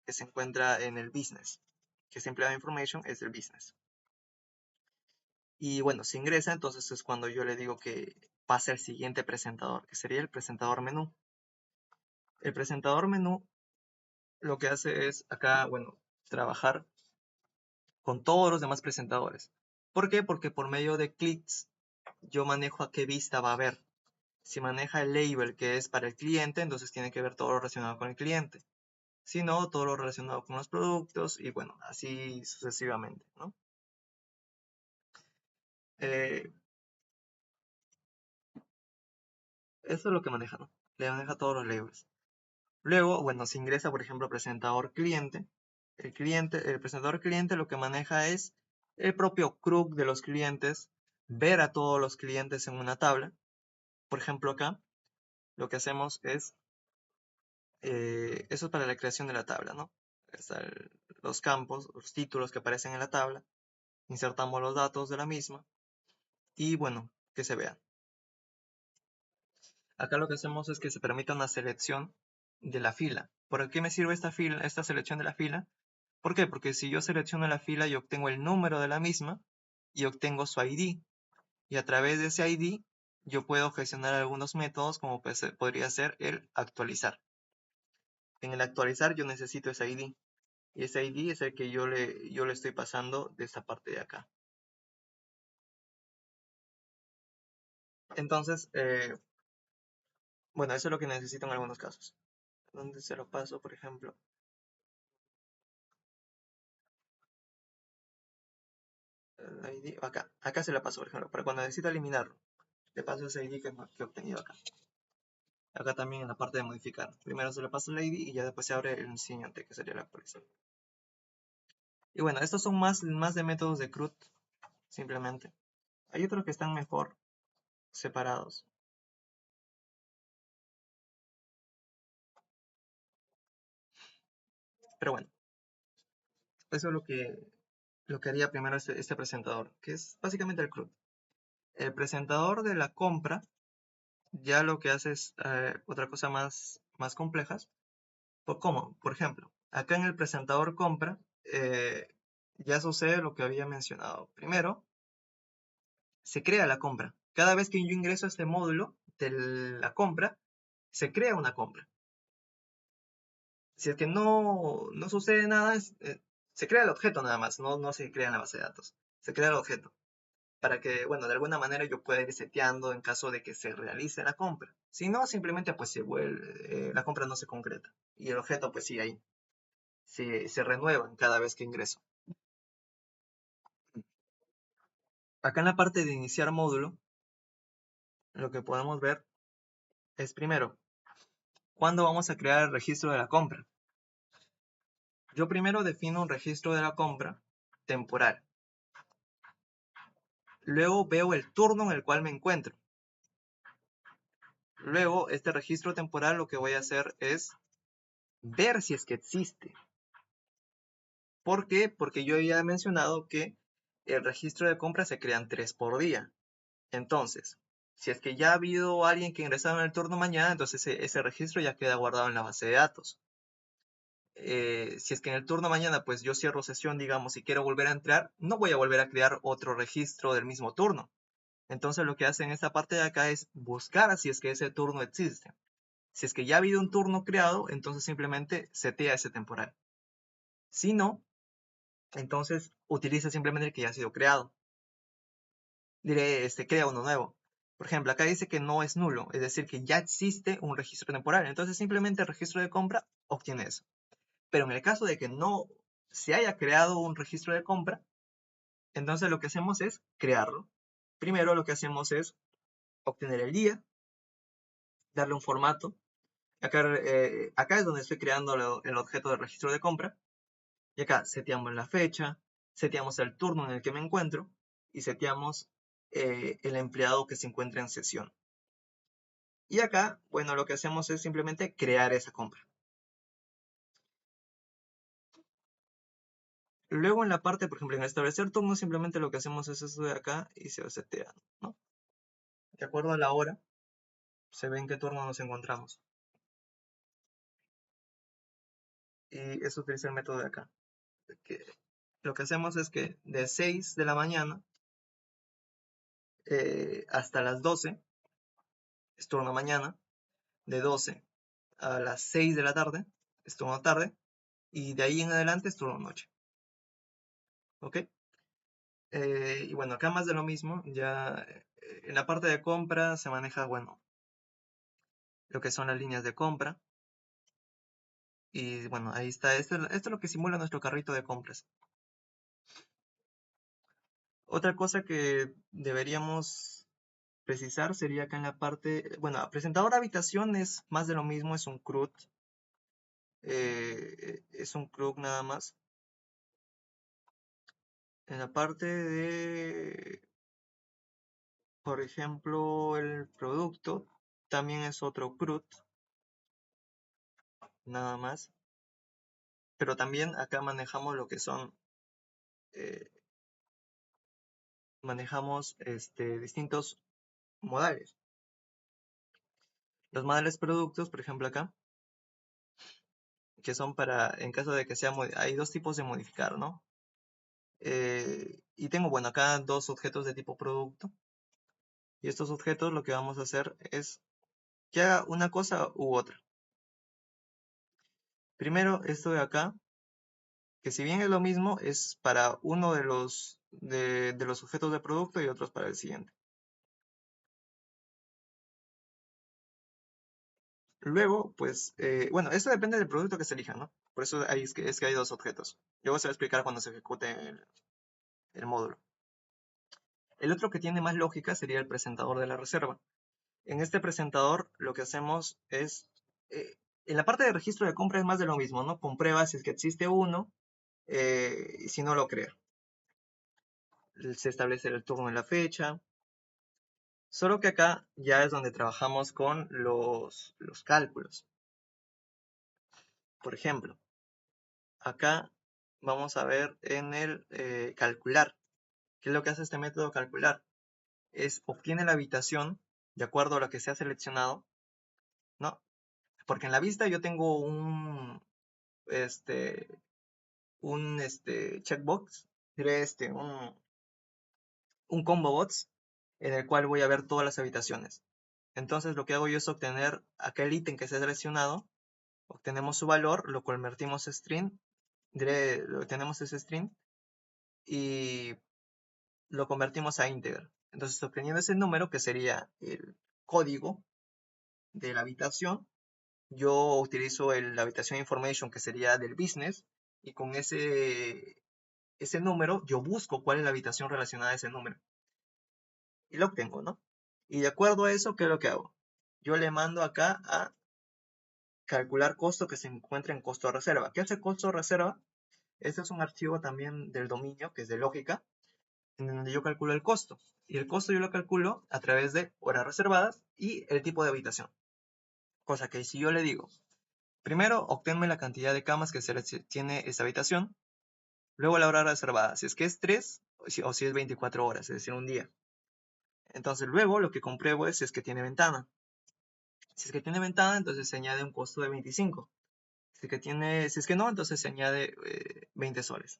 A: que se encuentra en el business, que es empleado information, es el business. Y bueno, si ingresa, entonces es cuando yo le digo que pase al siguiente presentador, que sería el presentador menú. El presentador menú lo que hace es acá, bueno, trabajar con todos los demás presentadores. ¿Por qué? Porque por medio de clics yo manejo a qué vista va a ver. Si maneja el label que es para el cliente, entonces tiene que ver todo lo relacionado con el cliente. Si no, todo lo relacionado con los productos y bueno, así sucesivamente, ¿no? Eh, Eso es lo que maneja, ¿no? Le maneja todos los labels. Luego, bueno, se ingresa, por ejemplo, presentador cliente. El presentador cliente lo que maneja es el propio CRUD de los clientes, ver a todos los clientes en una tabla. Por ejemplo, acá lo que hacemos es, eso es para la creación de la tabla, ¿no? acá están los campos, los títulos que aparecen en la tabla, insertamos los datos de la misma y bueno, que se vea. Acá lo que hacemos es que se permita una selección de la fila. ¿Por qué me sirve esta fila, esta selección de la fila? ¿Por qué? Porque si yo selecciono la fila, yo obtengo el número de la misma y obtengo su ID. Y a través de ese ID, yo puedo gestionar algunos métodos como podría ser el actualizar. En el actualizar yo necesito ese ID. Y ese ID es el que yo le estoy pasando de esta parte de acá. Entonces, bueno, eso es lo que necesito en algunos casos. ¿Dónde se lo paso, por ejemplo? El ID, acá se la paso, por ejemplo, para cuando necesito eliminarlo. Le paso ese ID que he obtenido acá. Acá también en la parte de modificar. Primero se le pasa el ID y ya después se abre el siguiente, que sería la actualización. Y bueno, estos son más de métodos de CRUD, simplemente. Hay otros que están mejor separados. Pero bueno, eso es lo que haría primero este presentador, que es básicamente el CRUD. El presentador de la compra ya lo que hace es otra cosa más complejas. ¿Cómo? Por ejemplo, acá en el presentador compra ya sucede lo que había mencionado. Primero, se crea la compra. Cada vez que yo ingreso a este módulo de la compra, se crea una compra. Si es que no sucede nada, se crea el objeto nada más, no se crea en la base de datos. Se crea el objeto para que, bueno, de alguna manera yo pueda ir seteando en caso de que se realice la compra. Si no, simplemente pues la compra no se concreta y el objeto pues sí ahí, se renuevan cada vez que ingreso. Acá en la parte de iniciar módulo, lo que podemos ver es primero, ¿cuándo vamos a crear el registro de la compra? Yo primero defino un registro de la compra temporal. Luego veo el turno en el cual me encuentro. Luego, este registro temporal lo que voy a hacer es ver si es que existe. ¿Por qué? Porque yo ya he mencionado que el registro de compra se crean 3 por día. Entonces, si es que ya ha habido alguien que ingresado en el turno mañana, entonces ese registro ya queda guardado en la base de datos. Si es que en el turno mañana pues yo cierro sesión, digamos, y quiero volver a entrar, no voy a volver a crear otro registro del mismo turno. Entonces lo que hace en esta parte de acá es buscar si es que ese turno existe. Si es que ya ha habido un turno creado, entonces simplemente setea ese temporal. Si no, entonces utiliza simplemente el que ya ha sido creado. Diré, crea uno nuevo. Por ejemplo, acá dice que no es nulo, es decir, que ya existe un registro temporal. Entonces simplemente el registro de compra obtiene eso. Pero en el caso de que no se haya creado un registro de compra, entonces lo que hacemos es crearlo. Primero lo que hacemos es obtener el día, darle un formato. Acá es donde estoy creando el objeto de registro de compra. Y acá seteamos la fecha, seteamos el turno en el que me encuentro y seteamos el empleado que se encuentra en sesión. Y acá, bueno, lo que hacemos es simplemente crear esa compra. Luego en la parte, por ejemplo, en establecer turno, simplemente lo que hacemos es eso de acá y se setea, ¿no? De acuerdo a la hora, se ve en qué turno nos encontramos. Y eso utiliza el método de acá. Que lo que hacemos es que de 6 de la mañana hasta las 12 es turno mañana, de 12 a las 6 de la tarde es turno tarde, y de ahí en adelante es turno noche. ¿Ok? Y bueno, acá más de lo mismo, ya en la parte de compra se maneja, bueno, lo que son las líneas de compra. Y bueno, ahí está, esto es lo que simula nuestro carrito de compras. Otra cosa que deberíamos precisar sería acá en la parte, bueno, presentador de habitación es más de lo mismo, es un CRUD, es un CRUD nada más. En la parte de, por ejemplo, el producto, también es otro CRUD, nada más. pero también acá manejamos lo que son, eh, manejamos distintos modales. Los modales productos, por ejemplo acá, que son para, en caso de que sea, hay dos tipos de modificar, ¿no? Y tengo, bueno, acá dos objetos de tipo producto. Y estos objetos lo que vamos a hacer es que haga una cosa u otra. Primero, esto de acá, que si bien es lo mismo, es para uno de los objetos de producto y otros para el siguiente. Luego, pues, bueno, esto depende del producto que se elija, ¿no? Por eso es que hay dos objetos. Luego se va a explicar cuando se ejecute el módulo. El otro que tiene más lógica sería el presentador de la reserva. En este presentador lo que hacemos es, en la parte de registro de compra es más de lo mismo, ¿no? Comprueba si es que existe uno, y si no lo crea. Se establece el turno y la fecha. Solo que acá ya es donde trabajamos con los cálculos. Por ejemplo, acá vamos a ver en el calcular. ¿Qué es lo que hace este método calcular? Es obtiene la habitación de acuerdo a lo que se ha seleccionado, ¿no? Porque en la vista yo tengo este, un checkbox, diré un combo box, en el cual voy a ver todas las habitaciones. Entonces lo que hago yo es obtener aquel ítem que se ha seleccionado, obtenemos su valor, lo convertimos a string, diré, obtenemos ese string y lo convertimos a integer. Entonces obteniendo ese número, que sería el código de la habitación, yo utilizo la habitación information, que sería del business, y con ese número yo busco cuál es la habitación relacionada a ese número. Y lo obtengo, ¿no? Y de acuerdo a eso, ¿qué es lo que hago? Yo le mando acá a calcular costo que se encuentra en costo de reserva. ¿Qué hace costo de reserva? Este es un archivo también del dominio, que es de lógica, en donde yo calculo el costo. Y el costo yo lo calculo a través de horas reservadas y el tipo de habitación. Cosa que si yo le digo, primero obténme la cantidad de camas que tiene esta habitación, luego la hora reservada, si es que es 3 o si es 24 horas, es decir, un día. Entonces luego lo que compruebo es si es que tiene ventana. Si es que tiene ventana, entonces se añade un costo de 25. Si es que no, entonces se añade 20 soles.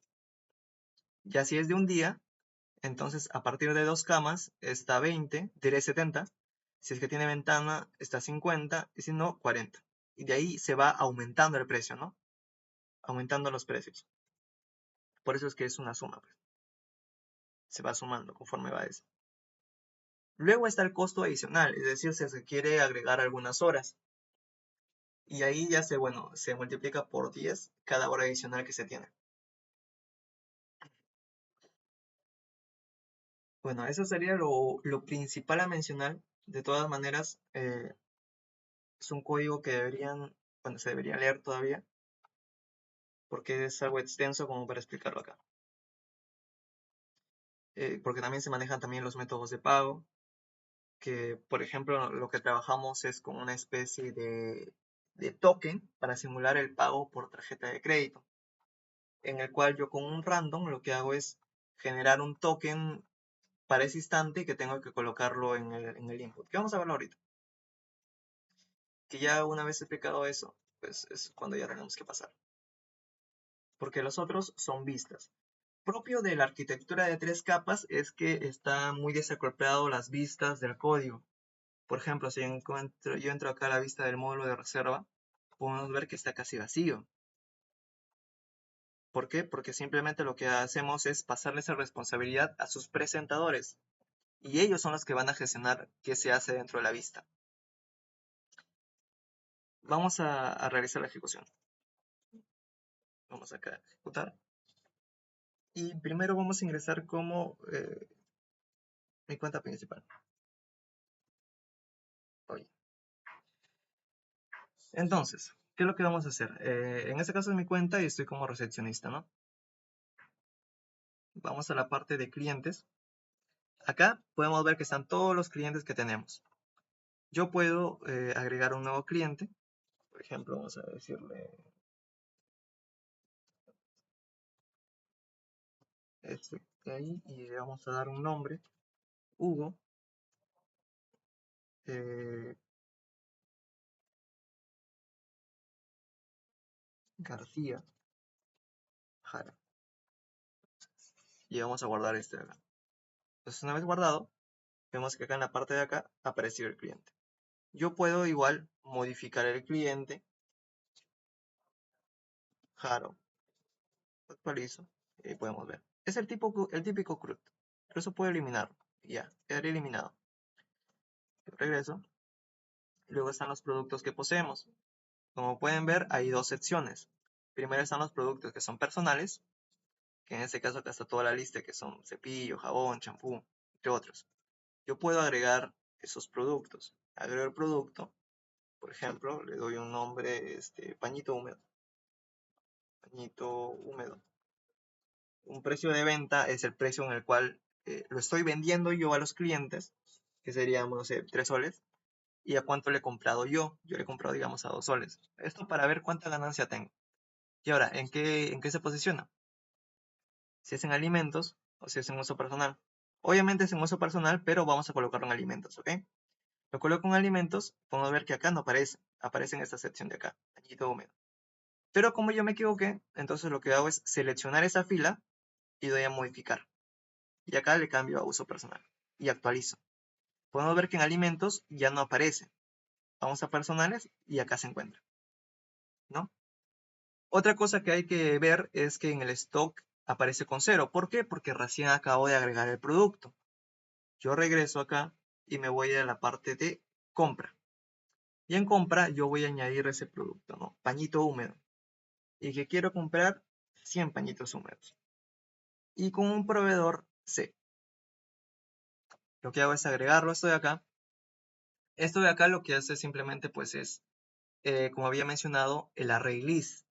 A: Ya si es de un día, entonces a partir de dos camas está 20, diré 70. Si es que tiene ventana, está 50, y si no, 40. Y de ahí se va aumentando el precio, ¿no? Aumentando los precios. Por eso es que es una suma, pues. Se va sumando conforme va eso. Luego está el costo adicional, es decir, si se quiere agregar algunas horas. Y ahí ya se multiplica por 10 cada hora adicional que se tiene. Bueno, eso sería lo principal a mencionar. De todas maneras, es un código que se debería leer todavía, porque es algo extenso como para explicarlo acá. Porque también se manejan también los métodos de pago, que por ejemplo lo que trabajamos es con una especie de token para simular el pago por tarjeta de crédito, en el cual yo con un random lo que hago es generar un token para ese instante que tengo que colocarlo en el input, que vamos a verlo ahorita. Que ya una vez explicado eso, pues es cuando ya tenemos que pasar. Porque los otros son vistas. Propio de la arquitectura de tres capas es que está muy desacoplado las vistas del código. Por ejemplo, si yo entro acá a la vista del módulo de reserva, podemos ver que está casi vacío. ¿Por qué? Porque simplemente lo que hacemos es pasarle esa responsabilidad a sus presentadores. Y ellos son los que van a gestionar qué se hace dentro de la vista. Vamos a realizar la ejecución. Vamos acá a ejecutar. Y primero vamos a ingresar como mi cuenta principal. Oye. Entonces, ¿qué es lo que vamos a hacer? En este caso es mi cuenta y estoy como recepcionista, ¿no? Vamos a la parte de clientes. Acá podemos ver que están todos los clientes que tenemos. Yo puedo agregar un nuevo cliente. Por ejemplo, vamos a decirle este de ahí, y le vamos a dar un nombre, Hugo eh, García Jara. Y vamos a guardar este de acá. Entonces, una vez guardado, vemos que acá en la parte de acá apareció el cliente. Yo puedo igual modificar el cliente, Jaro, actualizo, y ahí podemos ver. Es el típico CRUD. Pero eso puedo eliminarlo. Y ya, quedaría eliminado. Regreso. Luego están los productos que poseemos. Como pueden ver, hay dos secciones. Primero están los productos que son personales, que en este caso acá está toda la lista, que son cepillo, jabón, champú, entre otros. Yo puedo agregar esos productos. Agrego el producto, por ejemplo, le doy un nombre, pañito húmedo. Pañito húmedo. Un precio de venta es el precio en el cual lo estoy vendiendo yo a los clientes, que serían, no sé, 3 soles. ¿Y a cuánto le he comprado yo? Yo le he comprado, digamos, a 2 soles. Esto para ver cuánta ganancia tengo. Y ahora, ¿en qué se posiciona? Si es en alimentos o si es en uso personal. Obviamente es en uso personal, pero vamos a colocarlo en alimentos, ¿ok? Lo coloco en alimentos, podemos ver que acá no aparece, aparece en esta sección de acá, pañito húmedo. Pero como yo me equivoqué, entonces lo que hago es seleccionar esa fila y doy a modificar. Y acá le cambio a uso personal y actualizo. Podemos ver que en alimentos ya no aparece. Vamos a personales y acá se encuentra, ¿no? Otra cosa que hay que ver es que en el stock aparece con 0. ¿Por qué? Porque recién acabo de agregar el producto. Yo regreso acá y me voy a la parte de compra. Y en compra yo voy a añadir ese producto, ¿no? Pañito húmedo. Y que quiero comprar 100 pañitos húmedos. Y con un proveedor C. Lo que hago es agregarlo esto de acá. Esto de acá lo que hace simplemente pues es, como había mencionado, el array list,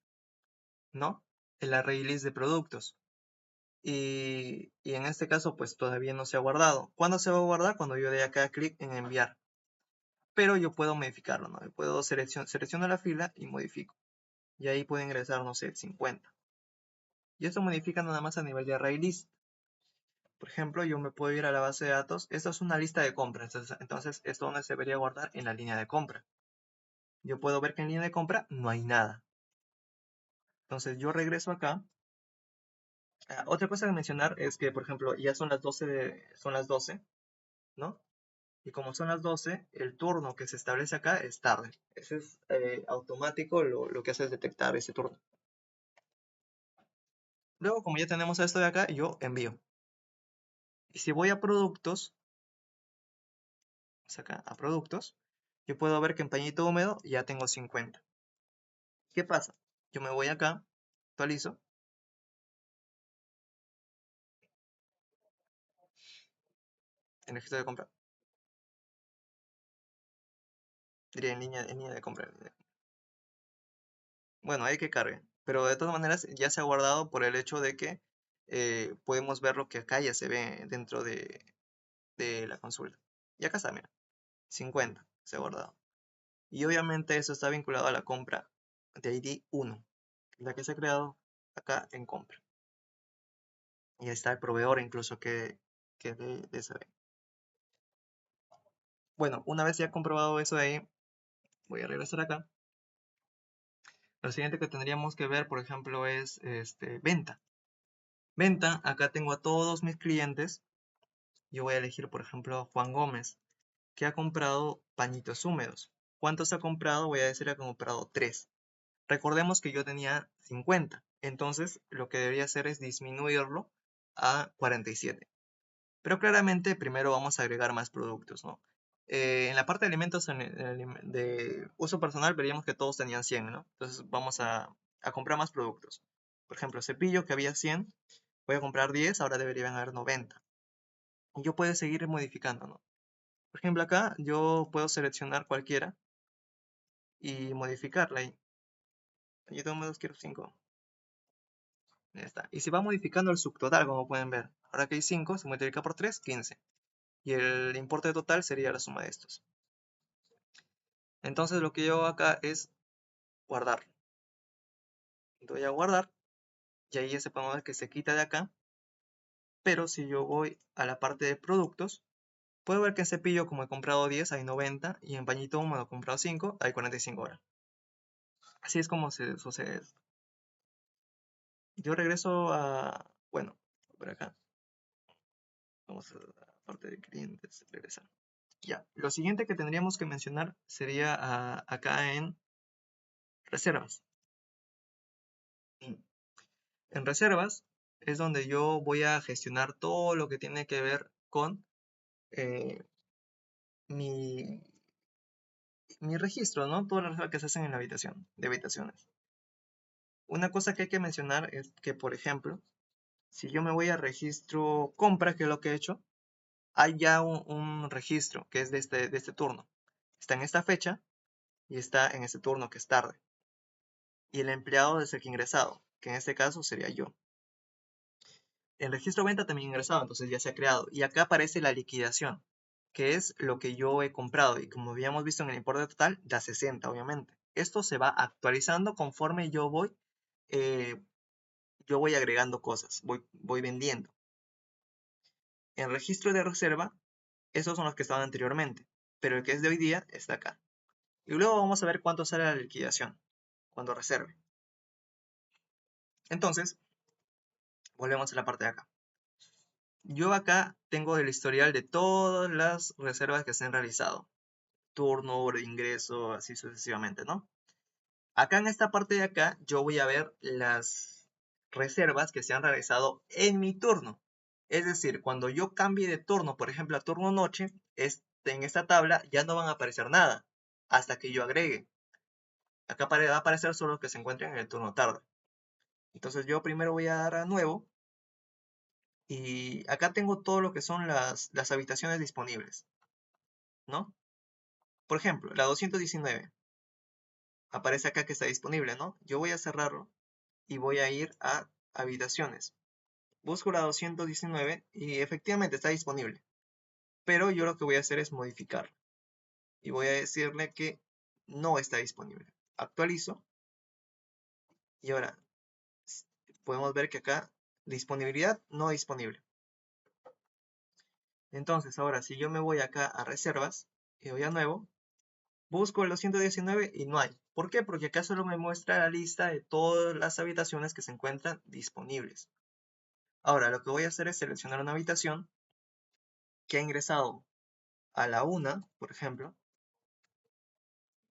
A: ¿no? El array list de productos. Y en este caso pues todavía no se ha guardado. ¿Cuándo se va a guardar? Cuando yo dé acá clic en enviar. Pero yo puedo modificarlo, ¿no? Yo puedo seleccionar la fila y modifico. Y ahí puedo ingresar, no sé, 50. Y esto modifica nada más a nivel de array list. Por ejemplo, yo me puedo ir a la base de datos. Esta es una lista de compras. Entonces, esto donde se debería guardar en la línea de compra. Yo puedo ver que en línea de compra no hay nada. Entonces, yo regreso acá. Otra cosa que mencionar es que, por ejemplo, ya son las 12, ¿no? Y como son las 12, el turno que se establece acá es tarde. Ese es automático, lo que hace es detectar ese turno. Luego, como ya tenemos esto de acá, yo envío. Y si voy a productos, acá a productos, yo puedo ver que en pañito húmedo ya tengo 50. ¿Qué pasa? Yo me voy acá, actualizo, en registro de compra, diría en línea de compra. Bueno, hay que cargue, pero de todas maneras ya se ha guardado por el hecho de que podemos ver lo que acá ya se ve dentro de la consulta. Y acá está, mira, 50 se ha guardado. Y obviamente eso está vinculado a la compra de ID 1, la que se ha creado acá en compra. Y ahí está el proveedor incluso que de esa. Bueno, una vez ya comprobado eso de ahí, voy a regresar acá. Lo siguiente que tendríamos que ver, por ejemplo, es venta. Venta, acá tengo a todos mis clientes. Yo voy a elegir, por ejemplo, Juan Gómez, que ha comprado pañitos húmedos. ¿Cuántos ha comprado? Voy a decir, ha comprado 3. Recordemos que yo tenía 50. Entonces, lo que debería hacer es disminuirlo a 47. Pero claramente primero vamos a agregar más productos, ¿no? En la parte de alimentos de uso personal veríamos que todos tenían 100, ¿no? Entonces vamos a comprar más productos. Por ejemplo, cepillo que había 100, voy a comprar 10, ahora deberían haber 90. Y yo puedo seguir modificando, ¿no? Por ejemplo, acá yo puedo seleccionar cualquiera y modificarla ahí. Yo tengo menos, quiero 5. Ya está. Y se va modificando el subtotal, como pueden ver. Ahora que hay 5, se multiplica por 3, 15. Y el importe total sería la suma de estos. Entonces lo que yo hago acá es guardar. Doy a guardar y ahí ya se puede ver que se quita de acá Pero si yo voy a la parte de productos, puedo ver que en cepillo, como he comprado 10, hay 90, y en pañito húmedo he comprado 5, hay 45 horas. Así es como se sucede esto. Yo regreso a, bueno, por acá. Vamos a la parte de clientes, regresar. Ya, lo siguiente que tendríamos que mencionar sería acá en reservas. En reservas es donde yo voy a gestionar todo lo que tiene que ver con eh, mi, mi registro, ¿no? Todas las reservas que se hacen en la habitación, de habitaciones. Una cosa que hay que mencionar es que, por ejemplo, si yo me voy a registro compra, que es lo que he hecho, hay ya un registro que es de este turno. Está en esta fecha y está en este turno que es tarde. Y el empleado es el que ha ingresado, que en este caso sería yo. El registro de venta también ingresado, entonces ya se ha creado. Y acá aparece la liquidación, que es lo que yo he comprado. Y como habíamos visto en el importe total, da 60, obviamente. Esto se va actualizando conforme eh, yo voy agregando cosas, voy vendiendo. En registro de reserva, esos son los que estaban anteriormente, pero el que es de hoy día está acá. Y luego vamos a ver cuánto sale la liquidación cuando reserve. Entonces, volvemos a la parte de acá. Yo acá tengo el historial de todas las reservas que se han realizado. Turno, hora de ingreso, así sucesivamente, ¿no? Acá en esta parte de acá, yo voy a ver las reservas que se han realizado en mi turno. Es decir, cuando yo cambie de turno, por ejemplo, a turno noche, en esta tabla ya no van a aparecer nada hasta que yo agregue. Acá va a aparecer solo los que se encuentren en el turno tarde. Entonces yo primero voy a dar a nuevo y acá tengo todo lo que son las habitaciones disponibles, ¿no? Por ejemplo, la 219 aparece acá que está disponible, ¿no? Yo voy a cerrarlo y voy a ir a habitaciones. Busco la 219 y efectivamente está disponible. Pero yo lo que voy a hacer es modificar. Y voy a decirle que no está disponible. Actualizo. Y ahora podemos ver que acá disponibilidad no disponible. Entonces ahora si yo me voy acá a reservas y voy a nuevo, busco el 219 y no hay. ¿Por qué? Porque acá solo me muestra la lista de todas las habitaciones que se encuentran disponibles. Ahora lo que voy a hacer es seleccionar una habitación que ha ingresado a la 1, por ejemplo,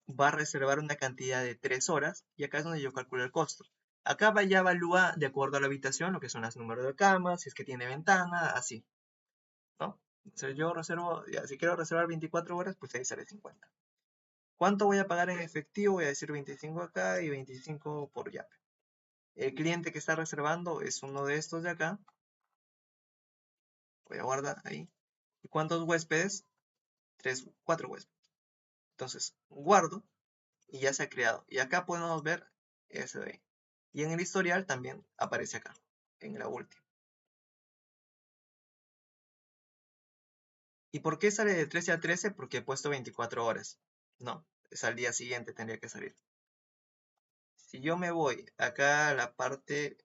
A: va a reservar una cantidad de 3 horas y acá es donde yo calculo el costo. Acá ya evalúa de acuerdo a la habitación lo que son los números de camas, si es que tiene ventana, así, ¿no? Entonces yo reservo, ya, si quiero reservar 24 horas, pues ahí sale 50. ¿Cuánto voy a pagar en efectivo? Voy a decir 25 acá y 25 por Yape. El cliente que está reservando es uno de estos de acá. Voy a guardar ahí. ¿Y cuántos huéspedes? 4 huéspedes. Entonces guardo y ya se ha creado. Y acá podemos ver ese de ahí. Y en el historial también aparece acá, en la última. ¿Y por qué sale de 13 a 13? Porque he puesto 24 horas. No, es al día siguiente tendría que salir. Si yo me voy acá a la parte,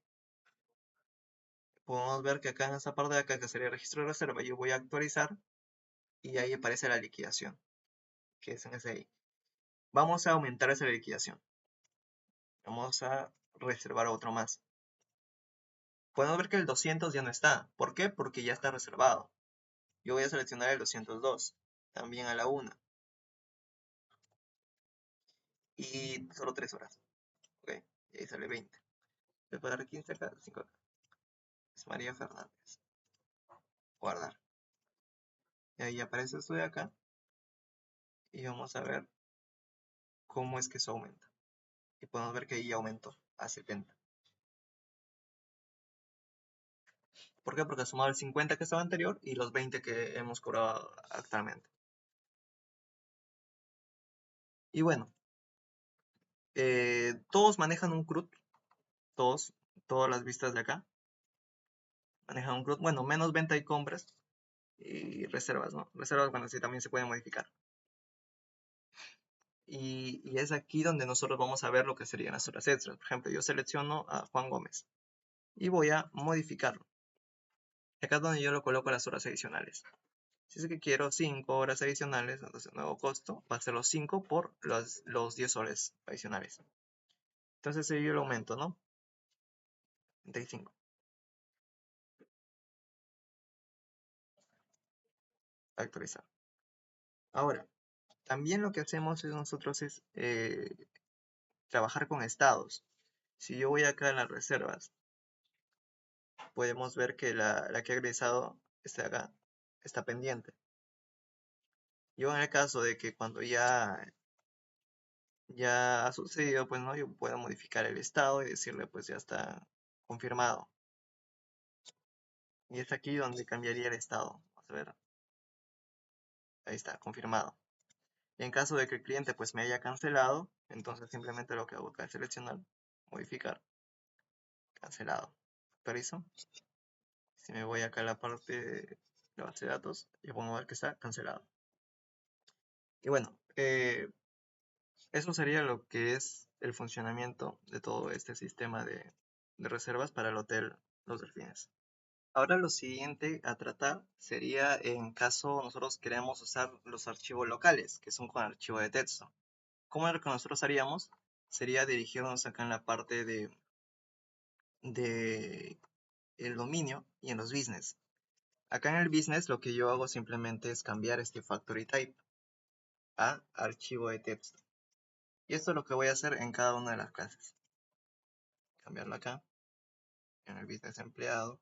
A: podemos ver que acá en esta parte de acá, que sería registro de reserva, yo voy a actualizar y ahí aparece la liquidación, que es en ese ahí. Vamos a aumentar esa liquidación. Vamos a reservar otro más. Podemos ver que el 200 ya no está. ¿Por qué? Porque ya está reservado. Yo voy a seleccionar el 202, también a la 1. Y solo 3 horas. Ok, y ahí sale 20. Voy a pagar 15 acá, 5 acá. Es María Fernández. Guardar. Y ahí aparece esto de acá. Y vamos a ver cómo es que eso aumenta. Y podemos ver que ahí aumentó a 70. ¿Por qué? Porque ha sumado el 50 que estaba anterior y los 20 que hemos cobrado actualmente. Y bueno, todos manejan un CRUD. Todas las vistas de acá manejan un CRUD. Bueno, menos venta y compras y reservas, ¿no? Reservas, bueno, sí también se pueden modificar. Y es aquí donde nosotros vamos a ver lo que serían las horas extras. Por ejemplo, yo selecciono a Juan Gómez y voy a modificarlo. Acá es donde yo lo coloco las horas adicionales. Si es que quiero 5 horas adicionales, entonces el nuevo costo va a ser los 5 por los 10 soles adicionales. Entonces yo lo aumento, ¿no? 35. Actualizar. Ahora, también lo que hacemos nosotros es trabajar con estados. Si yo voy acá en las reservas, podemos ver que la que ha egresado está acá, está pendiente. Yo en el caso de que cuando ya ha sucedido, pues no, yo puedo modificar el estado y decirle pues ya está confirmado. Y es aquí donde cambiaría el estado. Vamos a ver, ahí está, confirmado. Y en caso de que el cliente pues me haya cancelado, entonces simplemente lo que hago acá es seleccionar, modificar, cancelado. Actualizo. Si me voy acá a la parte de la base de datos, ya podemos ver que está cancelado. Y bueno, eso sería lo que es el funcionamiento de todo este sistema de reservas para el hotel Los Delfines. Ahora lo siguiente a tratar sería en caso nosotros queremos usar los archivos locales, que son con archivo de texto. ¿Cómo es lo que nosotros haríamos? Sería dirigirnos acá en la parte de el dominio y en los business. Acá en el business lo que yo hago simplemente es cambiar este factory type a archivo de texto. Y esto es lo que voy a hacer en cada una de las clases. Cambiarlo acá, en el business empleado.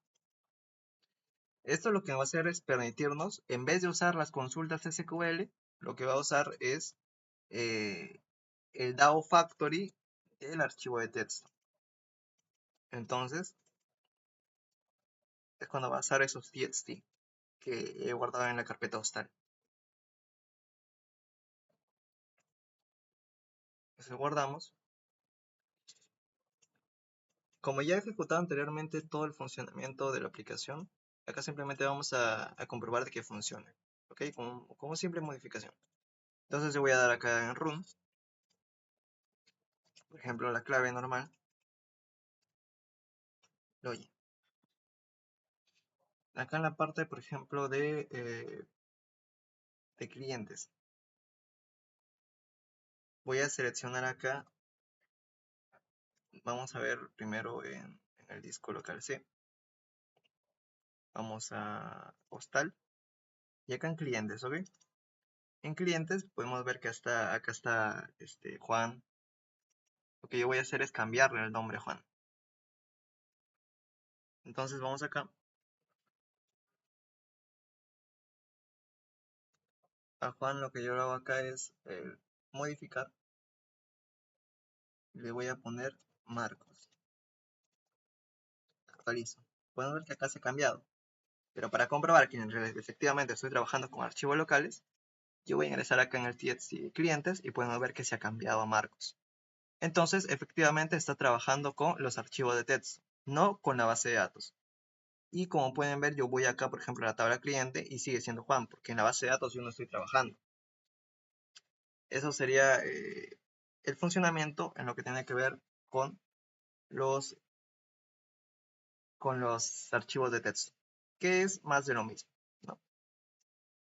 A: Esto lo que va a hacer es permitirnos, en vez de usar las consultas SQL, lo que va a usar es el DAO Factory del archivo de texto. Entonces, es cuando va a usar esos txt que he guardado en la carpeta hostal. Entonces guardamos. Como ya he ejecutado anteriormente todo el funcionamiento de la aplicación, acá simplemente vamos a comprobar de que funcione. ¿Ok? Como simple modificación. Entonces yo voy a dar acá en run, por ejemplo, la clave normal, login. Acá en la parte, por ejemplo, de clientes, voy a seleccionar acá, vamos a ver primero en el disco local C, vamos a hostal, y acá en clientes, ¿ok? En clientes podemos ver que acá está Juan. Lo que yo voy a hacer es cambiarle el nombre a Juan. Entonces vamos acá. A Juan lo que yo hago acá es modificar. Le voy a poner Marcos. Actualizo. Pueden ver que acá se ha cambiado. Pero para comprobar que efectivamente estoy trabajando con archivos locales, yo voy a ingresar acá en el txt de clientes y pueden ver que se ha cambiado a Marcos. Entonces, efectivamente está trabajando con los archivos de texto, no con la base de datos. Y como pueden ver, yo voy acá, por ejemplo, a la tabla cliente y sigue siendo Juan, porque en la base de datos yo no estoy trabajando. Eso sería el funcionamiento en lo que tiene que ver con los, con los archivos de texto, que es más de lo mismo.